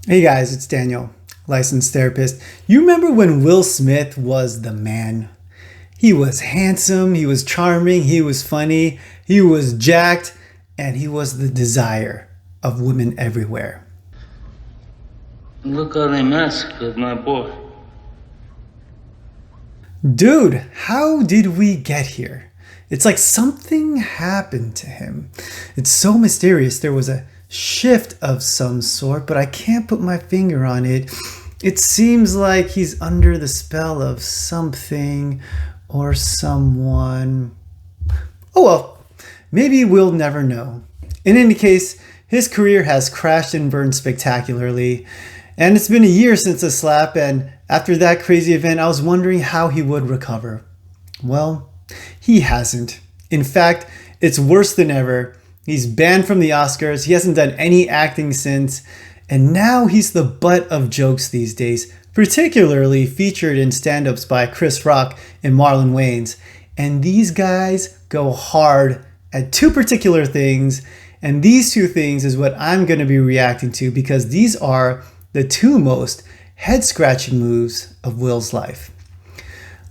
Hey guys, it's Daniel, licensed therapist. You remember when Will Smith was the man? He was handsome, he was charming, he was funny, he was jacked, and he was the desire of women everywhere. Look how they massacred my boy. Dude, how did we get here? It's like something happened to him. It's so mysterious. There was a shift of some sort, but I can't put my finger on it. It seems like he's under the spell of something or someone. Oh well, maybe we'll never know. In any case, his career has crashed and burned spectacularly, and it's been a year since the slap, and after that crazy event, I was wondering how he would recover. Well, he hasn't. In fact, it's worse than ever. He's banned from the Oscars, he hasn't done any acting since, and now he's the butt of jokes these days, particularly featured in stand-ups by Chris Rock and Marlon Wayans. And these guys go hard at two particular things, and these two things is what I'm going to be reacting to because these are the two most head-scratching moves of Will's life.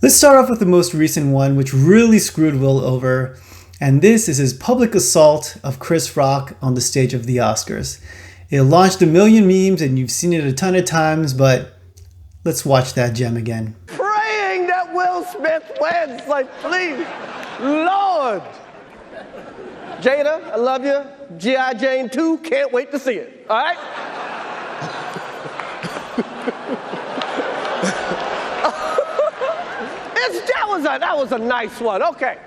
Let's start off with the most recent one, which really screwed Will over. And this is his public assault of Chris Rock on the stage of the Oscars. It launched a million memes and you've seen it a ton of times, but let's watch that gem again. Praying that Will Smith wins, like please, Lord. Jada, I love you. G.I. Jane 2, can't wait to see it, all right? That was a nice one, okay.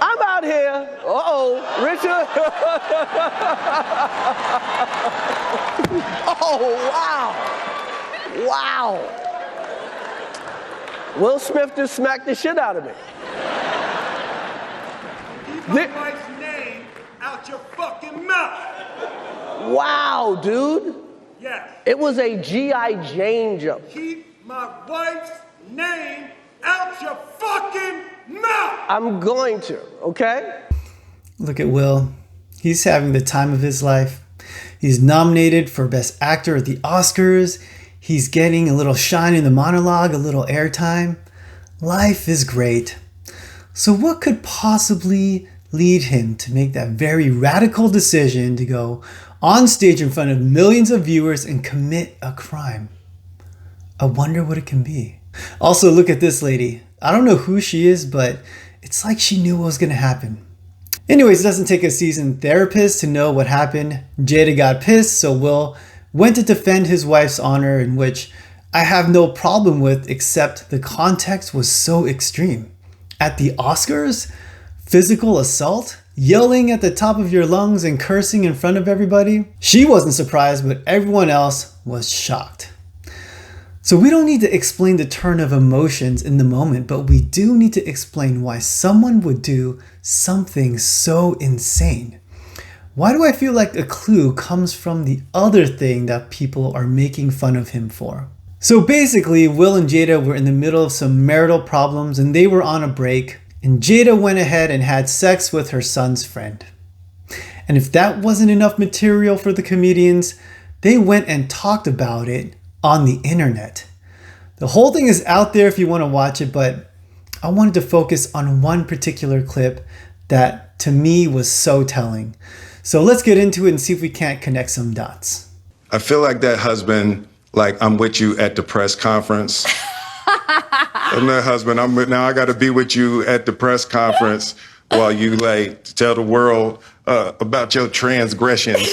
I'm out here, Richard. Oh, wow. Will Smith just smacked the shit out of me. Keep my wife's name out your fucking mouth. Wow, dude. Yes. It was a G.I. Jane joke. Keep my wife's name out your fucking mouth. I'm going to, okay? Look at Will. He's having the time of his life. He's nominated for Best Actor at the Oscars. He's getting a little shine in the monologue, a little airtime. Life is great. So what could possibly lead him to make that very radical decision to go on stage in front of millions of viewers and commit a crime? I wonder what it can be. Also, look at this lady. I don't know who she is, but it's like she knew what was going to happen. Anyways, it doesn't take a seasoned therapist to know what happened. Jada got pissed, so Will went to defend his wife's honor, in which I have no problem with, except the context was so extreme. At the Oscars, physical assault, yelling at the top of your lungs and cursing in front of everybody. She wasn't surprised, but everyone else was shocked. So we don't need to explain the turn of emotions in the moment, but we do need to explain why someone would do something so insane. Why do I feel like a clue comes from the other thing that people are making fun of him for? So basically, Will and Jada were in the middle of some marital problems and they were on a break, and Jada went ahead and had sex with her son's friend. And if that wasn't enough material for the comedians, they went and talked about it on the internet. The whole thing is out there if you want to watch it, but I wanted to focus on one particular clip that to me was so telling. So let's get into it and see if we can't connect some dots. I feel like that husband, like I'm with you at the press conference. I'm that husband, now I got to be with you at the press conference while you like tell the world about your transgressions.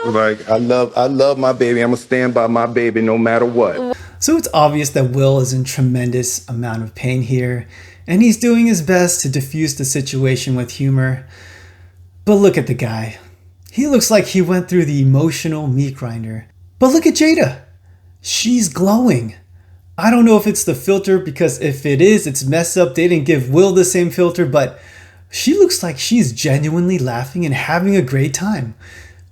Like, I love my baby. I'm gonna stand by my baby no matter what. So it's obvious that Will is in tremendous amount of pain here, and he's doing his best to diffuse the situation with humor. But look at the guy. He looks like he went through the emotional meat grinder. But look at Jada. She's glowing. I don't know if it's the filter, because if it is, it's messed up. They didn't give Will the same filter, but she looks like she's genuinely laughing and having a great time.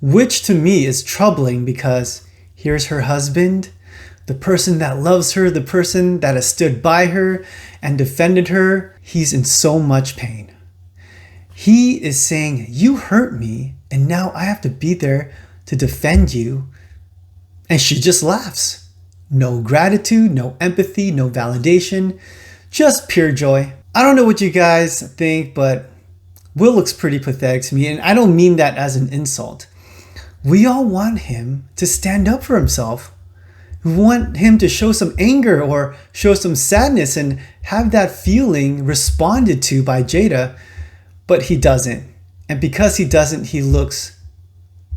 Which to me is troubling because here's her husband, the person that loves her, the person that has stood by her and defended her. He's in so much pain. He is saying, you hurt me and now I have to be there to defend you. And she just laughs. No gratitude, no empathy, no validation, just pure joy. I don't know what you guys think, but Will looks pretty pathetic to me, and I don't mean that as an insult. We all want him to stand up for himself. We want him to show some anger or show some sadness and have that feeling responded to by Jada, but he doesn't. And because he doesn't, he looks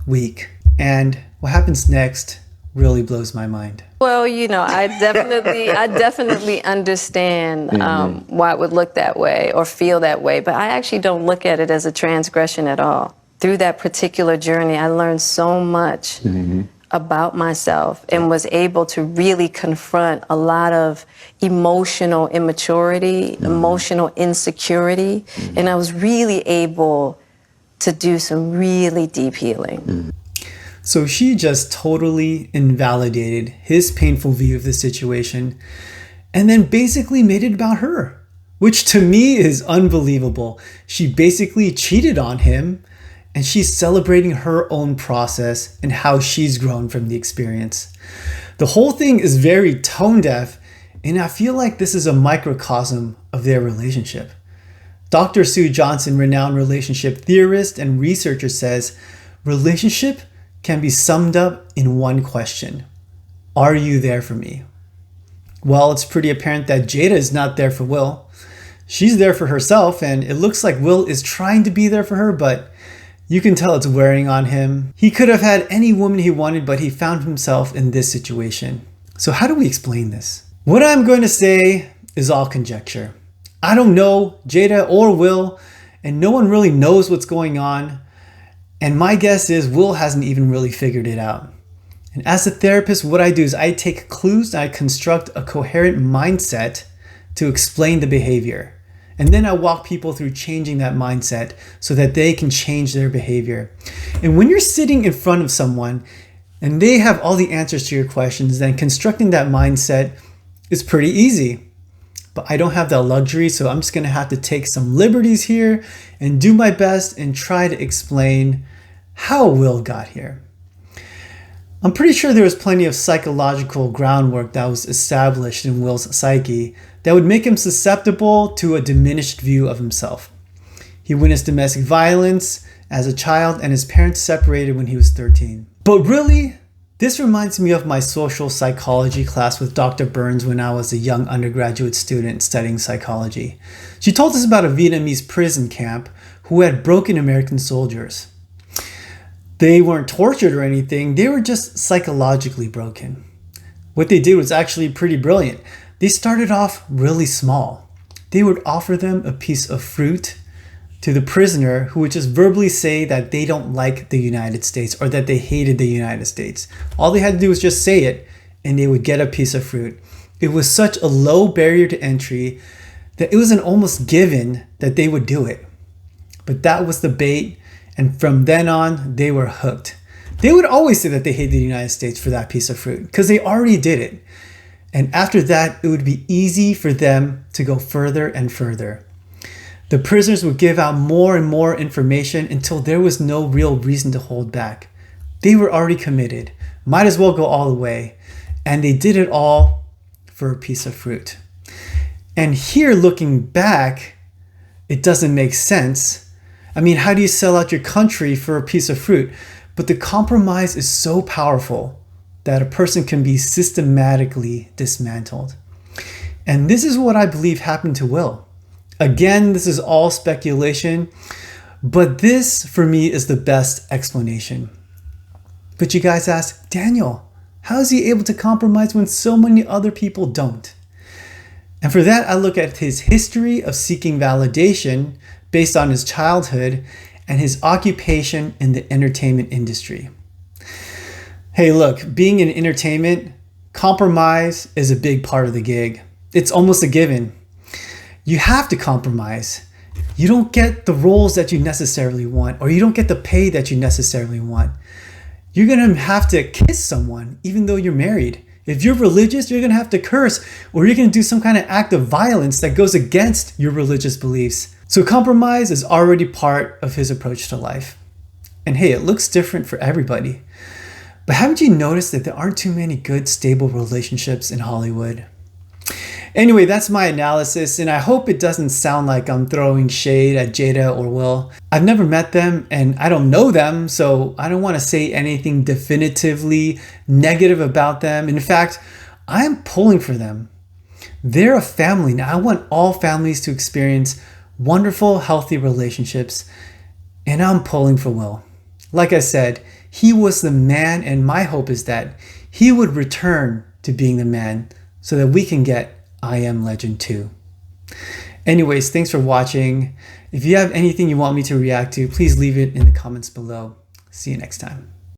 weak. And what happens next really blows my mind. Well, I definitely understand why it would look that way or feel that way, but I actually don't look at it as a transgression at all. Through that particular journey, I learned so much about myself and was able to really confront a lot of emotional immaturity, emotional insecurity, and I was really able to do some really deep healing. So she just totally invalidated his painful view of the situation and then basically made it about her, which to me is unbelievable. She basically cheated on him, and she's celebrating her own process and how she's grown from the experience. The whole thing is very tone deaf, and I feel like this is a microcosm of their relationship. Dr. Sue Johnson, renowned relationship theorist and researcher, says relationship can be summed up in one question: are you there for me? Well, it's pretty apparent that Jada is not there for Will. She's there for herself, and it looks like Will is trying to be there for her, but you can tell it's wearing on him. He could have had any woman he wanted, but he found himself in this situation. So how do we explain this? What I'm going to say is all conjecture. I don't know Jada or Will, and no one really knows what's going on. And my guess is Will hasn't even really figured it out. And as a therapist, what I do is I take clues and I construct a coherent mindset to explain the behavior. And then I walk people through changing that mindset so that they can change their behavior. And when you're sitting in front of someone and they have all the answers to your questions, then constructing that mindset is pretty easy. But I don't have that luxury, so I'm just going to have to take some liberties here and do my best and try to explain how Will got here. I'm pretty sure there was plenty of psychological groundwork that was established in Will's psyche that would make him susceptible to a diminished view of himself. He witnessed domestic violence as a child, and his parents separated when he was 13. But really, this reminds me of my social psychology class with Dr. Burns when I was a young undergraduate student studying psychology. She told us about a Vietnamese prison camp who had broken American soldiers. They weren't tortured or anything, they were just psychologically broken. What they did was actually pretty brilliant. They started off really small. They would offer them a piece of fruit to the prisoner who would just verbally say that they don't like the United States or that they hated the United States. All they had to do was just say it and they would get a piece of fruit. It was such a low barrier to entry that it was an almost given that they would do it. But that was the bait, and from then on, they were hooked. They would always say that they hated the United States for that piece of fruit because they already did it. And after that, it would be easy for them to go further and further. The prisoners would give out more and more information until there was no real reason to hold back. They were already committed, might as well go all the way. And they did it all for a piece of fruit. And here, looking back, it doesn't make sense. I mean, how do you sell out your country for a piece of fruit? But the compromise is so powerful that a person can be systematically dismantled. And this is what I believe happened to Will. Again, this is all speculation, but this for me is the best explanation. But you guys ask, Daniel, how is he able to compromise when so many other people don't? And for that, I look at his history of seeking validation based on his childhood and his occupation in the entertainment industry. Hey, look, being in entertainment, compromise is a big part of the gig. It's almost a given. You have to compromise. You don't get the roles that you necessarily want, or you don't get the pay that you necessarily want. You're going to have to kiss someone, even though you're married. If you're religious, you're going to have to curse, or you're going to do some kind of act of violence that goes against your religious beliefs. So compromise is already part of his approach to life. And hey, it looks different for everybody. But haven't you noticed that there aren't too many good, stable relationships in Hollywood? Anyway, that's my analysis, and I hope it doesn't sound like I'm throwing shade at Jada or Will. I've never met them, and I don't know them, so I don't want to say anything definitively negative about them. In fact, I'm pulling for them. They're a family. Now, I want all families to experience wonderful, healthy relationships, and I'm pulling for Will. Like I said, he was the man, and my hope is that he would return to being the man so that we can get I Am Legend 2. Anyways, thanks for watching. If you have anything you want me to react to, please leave it in the comments below. See you next time.